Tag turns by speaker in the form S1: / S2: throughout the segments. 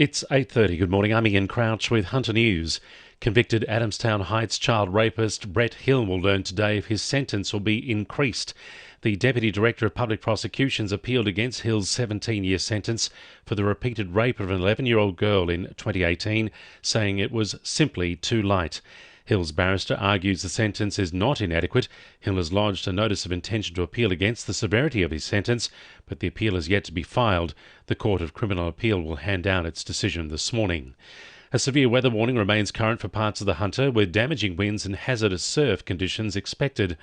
S1: It's 8:30. Good morning. I'm Ian Crouch with Hunter News. Convicted Adamstown Heights child rapist Brett Hill will learn today if his sentence will be increased. The Deputy Director of Public Prosecutions appealed against Hill's 17-year sentence for the repeated rape of an 11-year-old girl in 2018, saying it was simply too light. Hill's barrister argues the sentence is not inadequate. Hill has lodged a notice of intention to appeal against the severity of his sentence, but the appeal is yet to be filed. The Court of Criminal Appeal will hand down its decision this morning. A severe weather warning remains current for parts of the Hunter, with damaging winds and hazardous surf conditions expected.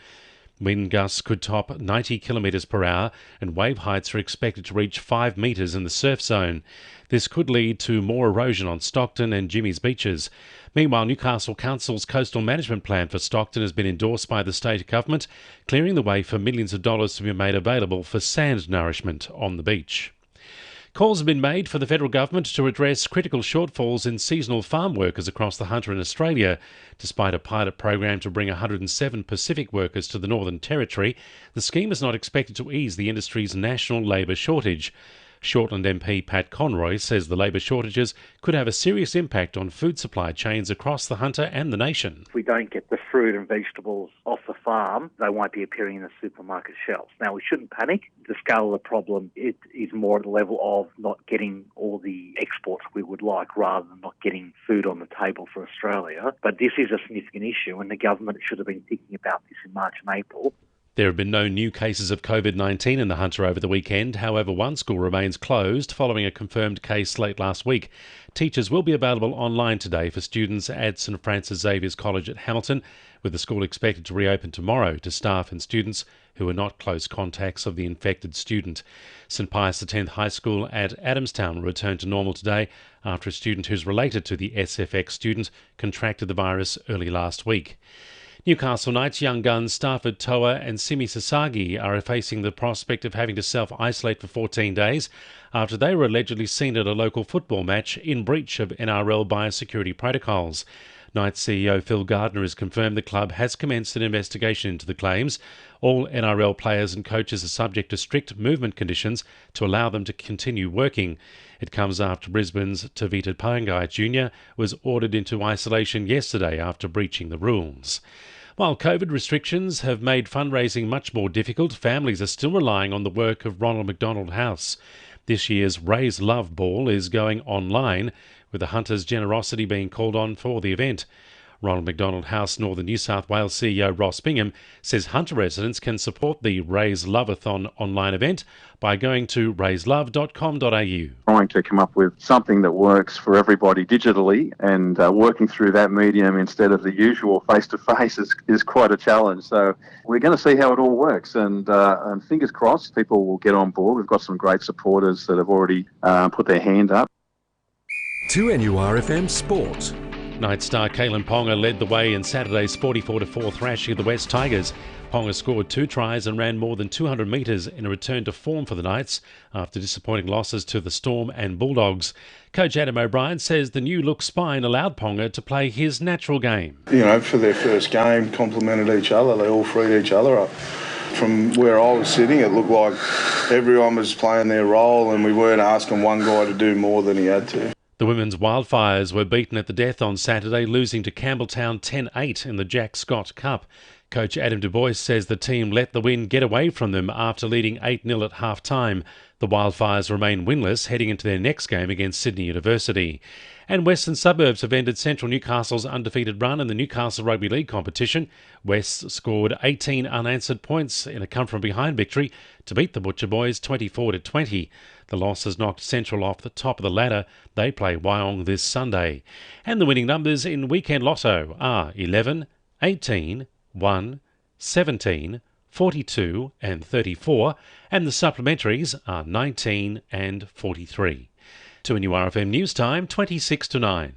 S1: Wind gusts could top 90 km per hour and wave heights are expected to reach 5 metres in the surf zone. This could lead to more erosion on Stockton and Jimmy's beaches. Meanwhile, Newcastle Council's coastal management plan for Stockton has been endorsed by the state government, clearing the way for millions of dollars to be made available for sand nourishment on the beach. Calls have been made for the federal government to address critical shortfalls in seasonal farm workers across the Hunter in Australia. Despite a pilot program to bring 107 Pacific workers to the Northern Territory, the scheme is not expected to ease the industry's national labour shortage. Shortland MP Pat Conroy says the labour shortages could have a serious impact on food supply chains across the Hunter and the nation.
S2: If we don't get the fruit and vegetables off the farm, they won't be appearing in the supermarket shelves. Now, we shouldn't panic. The scale of the problem it is more at the level of not getting all the exports we would like rather than not getting food on the table for Australia. But this is a significant issue, and the government should have been thinking about this in March and April.
S1: There have been no new cases of COVID-19 in the Hunter over the weekend. However, one school remains closed following a confirmed case late last week. Teachers will be available online today for students at St Francis Xavier's College at Hamilton, with the school expected to reopen tomorrow to staff and students who are not close contacts of the infected student. St Pius X High School at Adamstown will return to normal today after a student who's related to the SFX student contracted the virus early last week. Newcastle Knights young guns Stafford Toa and Simi Sasagi are facing the prospect of having to self-isolate for 14 days after they were allegedly seen at a local football match in breach of NRL biosecurity protocols. Knights CEO Phil Gardner has confirmed the club has commenced an investigation into the claims. All NRL players and coaches are subject to strict movement conditions to allow them to continue working. It comes after Brisbane's Tavita Pangai Jr. was ordered into isolation yesterday after breaching the rules. While COVID restrictions have made fundraising much more difficult, families are still relying on the work of Ronald McDonald House. This year's Raise Love Ball is going online, with the Hunter's generosity being called on for the event. Ronald McDonald House Northern New South Wales CEO Ross Bingham says Hunter residents can support the Raise Love-a-thon online event by going to raiselove.com.au.
S3: Trying to come up with something that works for everybody digitally and working through that medium instead of the usual face-to-face is quite a challenge. So we're going to see how it all works and fingers crossed people will get on board. We've got some great supporters that have already put their hand up.
S4: 2NURFM Sport.
S1: Knight star Kalen Ponga led the way in Saturday's 44-4 thrashing of the West Tigers. Ponga scored 2 tries and ran more than 200 metres in a return to form for the Knights after disappointing losses to the Storm and Bulldogs. Coach Adam O'Brien says the new look spine allowed Ponga to play his natural game.
S5: You know, for their first game, complemented each other. They all freed each other up. From where I was sitting, it looked like everyone was playing their role and we weren't asking one guy to do more than he had to.
S1: The women's Wildfires were beaten at the death on Saturday, losing to Campbelltown 10-8 in the Jack Scott Cup. Coach Adam Du Bois says the team let the win get away from them after leading 8-0 at half-time. The Wildfires remain winless heading into their next game against Sydney University. And Western Suburbs have ended Central Newcastle's undefeated run in the Newcastle Rugby League competition. West scored 18 unanswered points in a come-from-behind victory to beat the Butcher Boys 24-20. The loss has knocked Central off the top of the ladder. They play Wyong this Sunday. And the winning numbers in Weekend Lotto are 11, 18, 1, 17, 42 and 34, and the supplementaries are 19 and 43. 2NURFM News Time, 26 to 9.